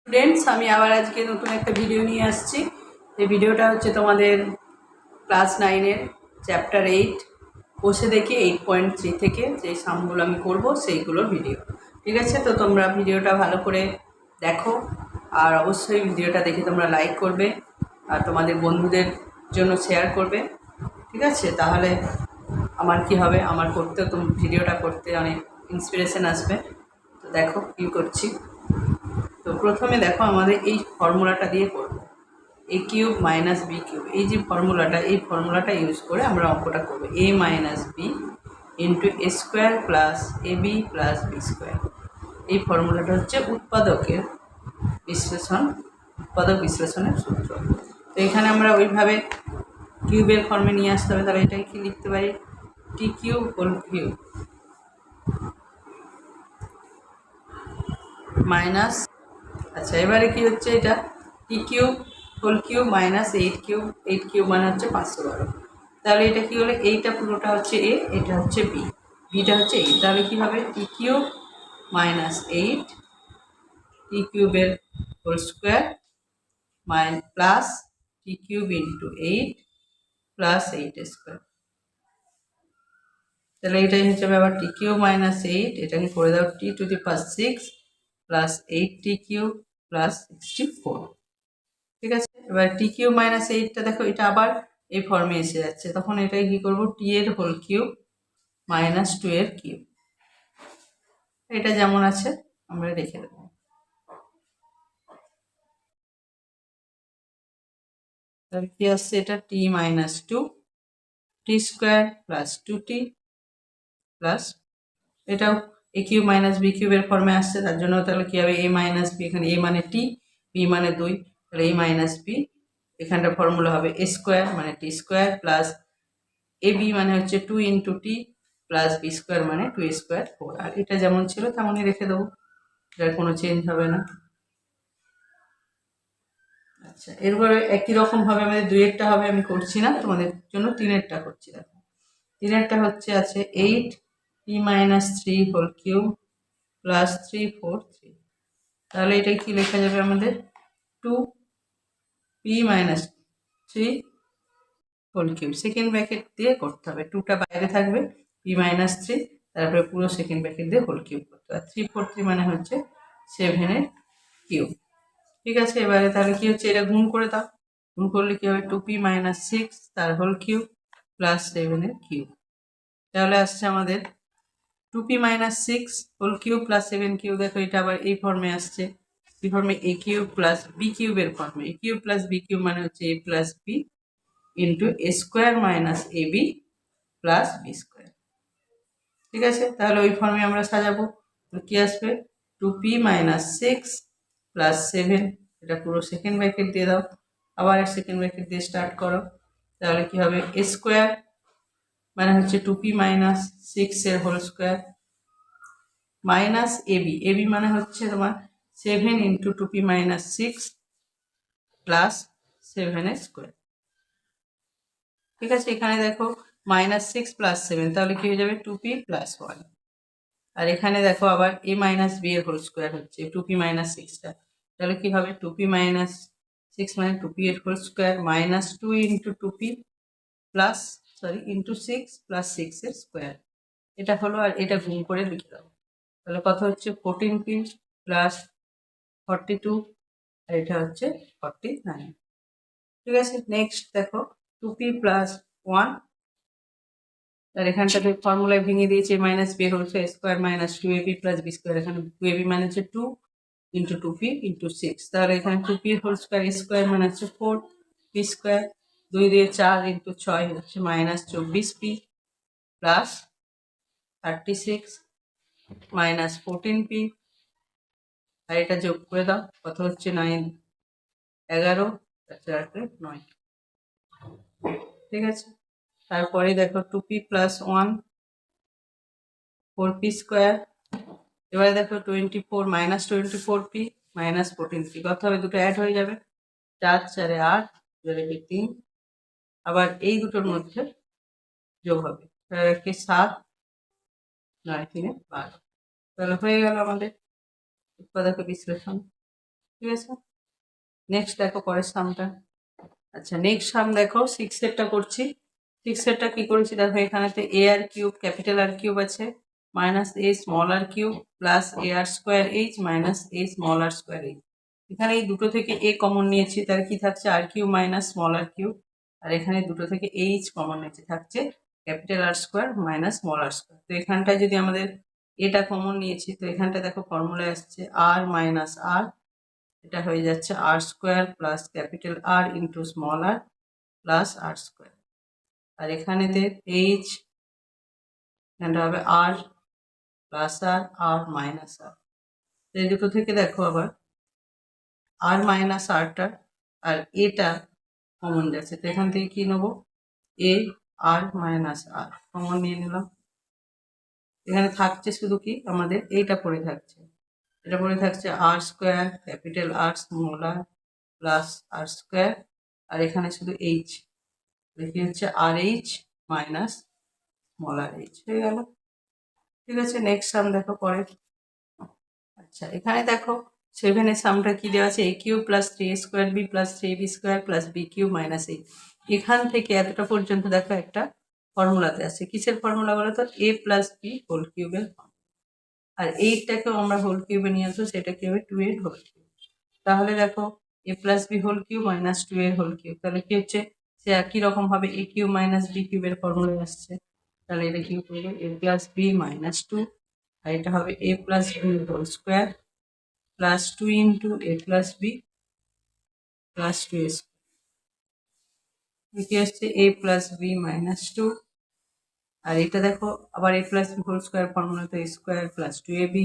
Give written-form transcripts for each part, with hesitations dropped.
Students, আমি আবার আজকে নতুন একটা ভিডিও নিয়ে আসছি। এই ভিডিওটা হচ্ছে তোমাদের ক্লাস 9-এর চ্যাপ্টার 8 বসে দেখি 8.3 থেকে যে সামগুলো আমি করব সেইগুলোর ভিডিও। ঠিক আছে, তো তোমরা ভিডিওটা ভালো করে দেখো, আর অবশ্যই ভিডিওটা দেখে তোমরা লাইক করবে আর তোমাদের বন্ধুদের জন্য শেয়ার করবে। ঠিক আছে, তাহলে আমার কি হবে, আমার করতেও ভিডিওটা করতে অনেক ইন্সপিরেশন আসবে। তো দেখো কী করছি। তো প্রথমে দেখো, আমাদের এই ফর্মুলাটা দিয়ে করব, এ কিউব মাইনাস বি কিউব। এই যে ফর্মুলাটা ইউজ করে আমরা অঙ্কটা করবো। এ minus B into A square plus A B plus b square. এই ফর্মুলাটা হচ্ছে উৎপাদক বিশ্লেষণের সূত্র। তো এখানে আমরা ওইভাবে কিউবের ফর্মে নিয়ে আসতে হবে। তাহলে এটাকে কি লিখতে পারি? T cube whole cube minus, আচ্ছা এবারে কি হচ্ছে, এটা t cube whole cube minus eight cube মানে হচ্ছে 512। তাহলে এটা কি হলো, এইটা পুরোটা হচ্ছে এ, এটা হচ্ছে বি, বিটা হচ্ছে এইট। তাহলে কি হবে, t cube minus eight t কিউবের whole square plus t cube into eight plus eight square. তাহলে এটাই হচ্ছে আবার টি কিউব মাইনাস এইট, এটাকে করে দাও t to the power 6 plus eight t cube plus 64। ঠিক আছে, এবার টি কিউব মাইনাস এইটটা দেখো, এটা আবার এই ফর্মে এসে যাচ্ছে, তখন এটাই কি করব, টি এর হোল কিউব মাইনাস 2 এর কিউব। এটা যেমন আছে আমরা রেখে দেবো। তাহলে কি আসছে, এটা টি মাইনাস 2 টি স্কোয়ার প্লাস 2t প্লাস, এটাও এ কিউব মাইনাস বি কিউবের ফর্মে আসছে, তার জন্য তাহলে কি হবে, এ মাইনাস বি, এখানে এ মানে টি, বি মানে 2, তাহলে এ মাইনাস বি, এখানটা ফর্মুলা হবে এ স্কোয়ার মানে টি স্কোয়ার প্লাস এ বি মানে হচ্ছে 2 into T plus b square মানে 2 স্কোয়ার 4। আর এটা যেমন ছিল তেমনই রেখে দেবো, এটার কোনো চেঞ্জ হবে না। আচ্ছা, এরপরে একই রকমভাবে আমাদের দুইয়েরটা হবে, আমি করছি না, তোমাদের জন্য তিনেরটা করছি। দেখো, তিনেরটা হচ্ছে আছে eight t minus 3 whole cube plus 3 4 3। তাহলে এটা কি লেখা যাবে আমাদের, 2 p minus 3 whole cube. Second bracket দিয়ে করতে হবে, 2টা বাইরে থাকবে, পি মাইনাস 3, তারপরে পুরো সেকেন্ড ব্র্যাকেট দিয়ে হোল কিউব করতে হবে। 3 4 3 মানে হচ্ছে 7-এর কিউব। ঠিক আছে, এবারে তাহলে কি হচ্ছে, এটা গুণ করে দাও, গুণ করলে কি হবে, 2p মাইনাস 6 তার হোল কিউব প্লাস 7-এর কিউব। তাহলে আসছে আমাদের 2p minus 6 whole cube plus 7 cube. দেখো এটা আবার এই ফর্মে আসছে, এই ফর্মে এ কিউব প্লাস বি কিউবের ফর্মে। এ কিউব প্লাস বি কিউব মানে হচ্ছে এ plus B into A square minus A B plus b square. ঠিক আছে, তাহলে ওই ফর্মে আমরা সাজাবো। কি আসবে, 2p মাইনাস 6 প্লাস 7, এটা পুরো সেকেন্ড ব্র্যাকেট দিয়ে দাও, আবার সেকেন্ড ব্র্যাকেট দিয়ে স্টার্ট করো। তাহলে কি হবে, এ স্কোয়ার মানে হচ্ছে 2p মাইনাস 6 এর whole square minus a b, a b মানে হচ্ছে তোমার 7 ইন্টু 2p মাইনাস 6 প্লাস 7-এর স্কোয়ার। ঠিক আছে, এখানে দেখো মাইনাস 6 প্লাস 7, তাহলে কি হয়ে যাবে, 2p প্লাস 1। আর এখানে দেখো আবার এ মাইনাস বি এর হোল স্কোয়ার হচ্ছে 2p মাইনাস 6টা, তাহলে কি হবে, 2p মাইনাস 6 মানে 2p এর whole square minus 2 into 2p plus into 6 plus 6 এর স্কোয়ার। এটা হলো, আর এটা গুণ করে লিখে দাও। তাহলে কত হচ্ছে, 14p প্লাস 42, আর এটা হচ্ছে 49। ঠিক আছে, নেক্সট দেখো 2p প্লাস 1, আর এখানটাতে ফর্মুলায় ভেঙে দিয়েছে minus b whole square minus 2ab plus b square. এখানে 2ab মানে হচ্ছে 2 ইন্টু 2p ইন্টু 6, তাহলে এখানে 2p হোল স্কোয়ার স্কোয়ার মানে হচ্ছে 4 পি স্কোয়ার, 2 দিয়ে 4 ইন্টু 6 হচ্ছে minus 24p plus 36 minus 14p, আর এটা যোগ করে দাও, কত হচ্ছে 9 11 9। ঠিক আছে, তারপরে দেখো 2p প্লাস 1 4p স্কোয়ার। এবারে দেখো 24 মাইনাস 24p মাইনাস 14p, কত হবে, দুটো অ্যাড হয়ে যাবে, 4 4 8 3, আবার এই দুটোর মধ্যে যোগ হবে, তাহলে 7 9 3 12। তাহলে হয়ে গেল আমাদের উৎপাদক বিশ্লেষণ। ঠিক আছে। নেক্সট দেখো পরের সামটা। আচ্ছা নেক্সট সাম দেখো 6 করছি। 6 কি করেছি দেখো, এখানেতে এ আর কিউব ক্যাপিটাল আর কিউব আছে, minus a small r cube plus A R square H minus a small r square H. এখানে এই দুটো থেকে এ কমন নিয়েছি, তার কি থাকছে r cube minus small r cube, আর এখানে দুটো থেকে এইচ কমন নিয়েছি, থাকছে capital r square minus small r square. তো এখানটায় যদি আমাদের এটা কমন নিয়েছি, তো এখানটা দেখো ফর্মুলা আসছে আর মাইনাস আর, এটা হয়ে যাচ্ছে r square plus capital r into small r plus r square. আর এখানেতে এইচ, এখানটা হবে আর প্লাস আর আর মাইনাস আর। এই দুটো থেকে দেখো আবার আর মাইনাস আরটা আর এটা কমন যাচ্ছে, তো এখান থেকে কি নেবো, এ আর মাইনাস আর কমন নিয়ে নিলাম। এখানে থাকছে শুধু কি আমাদের এইটা পড়ে থাকছে, এটা পড়ে থাকছে আর স্কোয়ার ক্যাপিটাল আর small r plus r square, আর এখানে শুধু এইচ, দেখি হচ্ছে আর এইচ মাইনাস স্মল আর এইচ হয়ে গেল। ঠিক আছে, নেক্সট সাম দেখো পরে। আচ্ছা এখানে দেখো 7 সামটা কি দেওয়া আছে, a cube plus 3a square b plus 3b square plus b cube minus 8। এখান থেকে এতটা পর্যন্ত দেখো একটা ফর্মুলাতে আছে, কিসের ফর্মুলা বলো তো, এ প্লাস বি হোল কিউবের। আর এইটাকেও আমরা হোল কিউবে নিয়ে আসবো, সেটা কি হবে 2a হোল কিউব। তাহলে দেখো a plus b whole cube minus 2a whole cube, তাহলে কি হচ্ছে, সে একই রকম ভাবে এ কিউব মাইনাস বি কিউবের ফর্মুলায় আসছে। তাহলে এটা কি করবে, এ প্লাস বি মাইনাস 2, আর এটা হবে a plus b whole square plus 2 into a plus b plus 2a square, কি আসছে এ প্লাস বি মাইনাস 2। আর এটা দেখো আবার a plus b whole square formula, তো square plus 2ab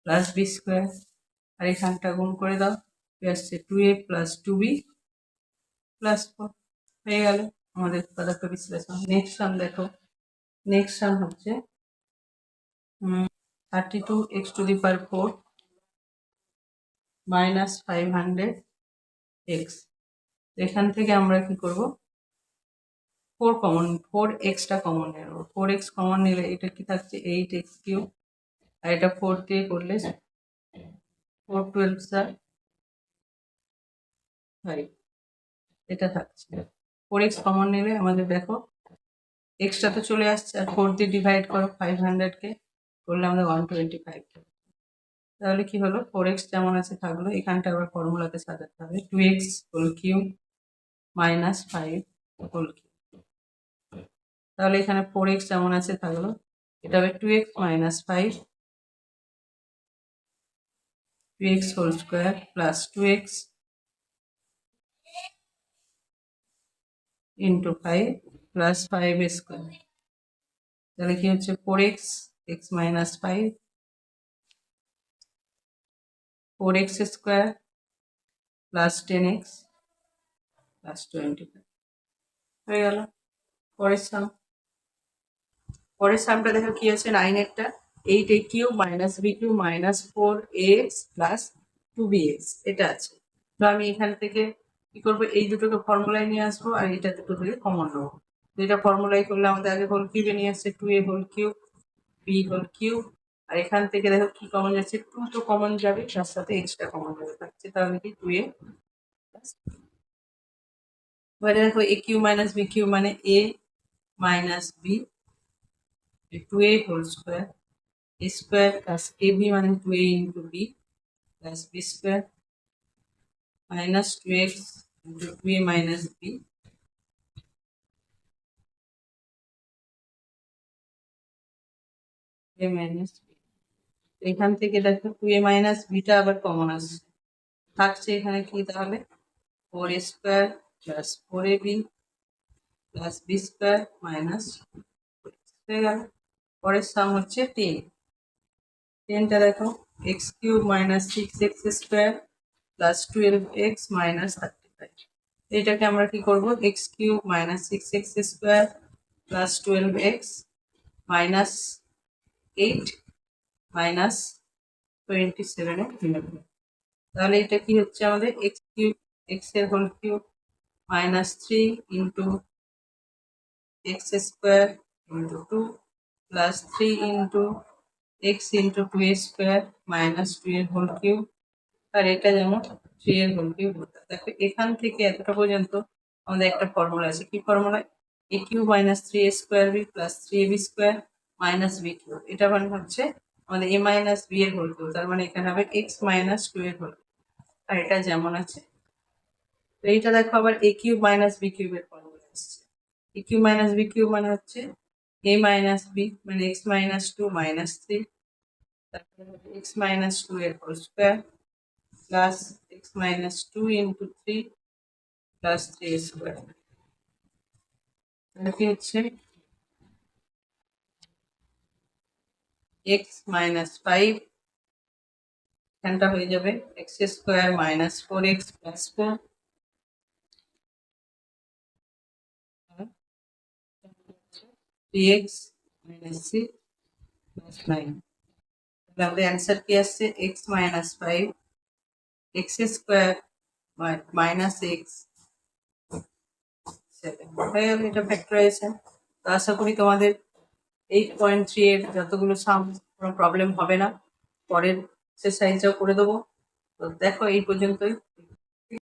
plus b square, আর এখানটা গুণ করে দাও, আসছে 2a প্লাস 2b প্লাস 4। হয়ে গেল আমাদের পদার্থ বিশ্লেষণ। নেক্সট সাম দেখো, নেক্সট সাম হচ্ছে 32x⁴ মাইনাস 500x। এখান থেকে আমরা কি করব, 4x কমন নেব। 4x কমন নিলে এটা কি থাকছে 8x³ আর এটা 4 দিয়ে করলে 4 12 5, এটা থাকছে। 4x কমন নিলে আমাদের দেখো এক্সট্রা তো চলে আসছে, আর 4 দিয়ে ডিভাইড করো 500কে করলে আমাদের 125। তাহলে কি হলো, 4x যেমন আছে থাকলো, এখানটা আবার ফর্মুলাতে সাজাতে হবে 2x whole cube minus 5 whole cube. তাহলে এখানে 4x যেমন আছে থাকলো, এটা হবে 2x minus 5, 2x whole square plus 2x into 5 plus 5 square. তাহলে কি হচ্ছে 4x x minus 5 4x square plus 10x plus 25 হয়ে গেল। পরের সাম, পরের সামটা দেখো কি আছে, 9 8a cube minus b cube minus 4ax plus 2bx এটা আছে। তো আমি এখান থেকে কি করবো, এই দুটোকে ফর্মুলায় নিয়ে আসবো আর এটা দুটো থেকে কমন নেবো। তো এটা ফর্মুলায় করলে আমাদের আগে হোল কিউবে নিয়ে আসছে 2a whole cube b whole cube, আর এখান থেকে দেখো কি কমন যাচ্ছে, 2 তো কমন যাবে, তার সাথে এক্সট্রা কমন যাবে থাকছে, তাহলে কি 2a। এবারে দেখো a cube minus b cube মানে a minus b 2a whole square square plus ab মানে 2a into b plus b square minus 2x into 2a minus b minus b। এখান থেকে দেখো 2a মাইনাস বিটা আবার common আসছে, থাকছে এখানে কি তাহলে 4 square plus 4ab plus b square minus হয়ে গেল। পরের সাম হচ্ছে 10টা দেখো x cube minus 6x square plus 12x minus 35। এটাকে আমরা কি করব, x cube minus 6x square plus 12x minus 8 minus 27 তাহলে এটা কি হচ্ছে আমাদের x কিউব, x এর whole cube minus 3 into x square into 2 plus 3 into x into 2a square minus 2 এর হোল কিউব আর এটা যেমন 3 এর হোল কিউব হতো। দেখো এখান থেকে এতটা পর্যন্ত আমাদের একটা ফর্মুলা আছে, কি formula? A cube minus 3a square b plus 3ab square minus b cube. এটা মানে হচ্ছে আমাদের a মাইনাস বি এর হোল কিউব, তার মানে এখানে হবে x মাইনাস 2 এর হোল। আর এটা যেমন আছে। তো এইটা দেখো আবার এ কিউব মাইনাস বি কিউবের ফর্মুলা আসছে। A cube minus b cube মানে হচ্ছে a মাইনাস বি মানে x মাইনাস 2 মাইনাস 3, তারপরে হবে x মাইনাস 2 এর whole square plus x minus 2 into 3 plus 3 square. তাহলে কি হচ্ছে x minus 5, এখানটা হয়ে যাবে x square minus 4x plus 4 3x minus 6 plus 9। তাহলে আমাদের অ্যান্সার কি আসছে? x minus 5 x square minus x 7 হয়ে গেল। এটা ফ্যাক্টরাইজেশন। তো আশা করি তোমাদের 8.3 এর যতগুলো সাম কোনো প্রবলেম হবে না। পরের এক্সারসাইজটাও করে দেবো। তো দেখো এই পর্যন্তই।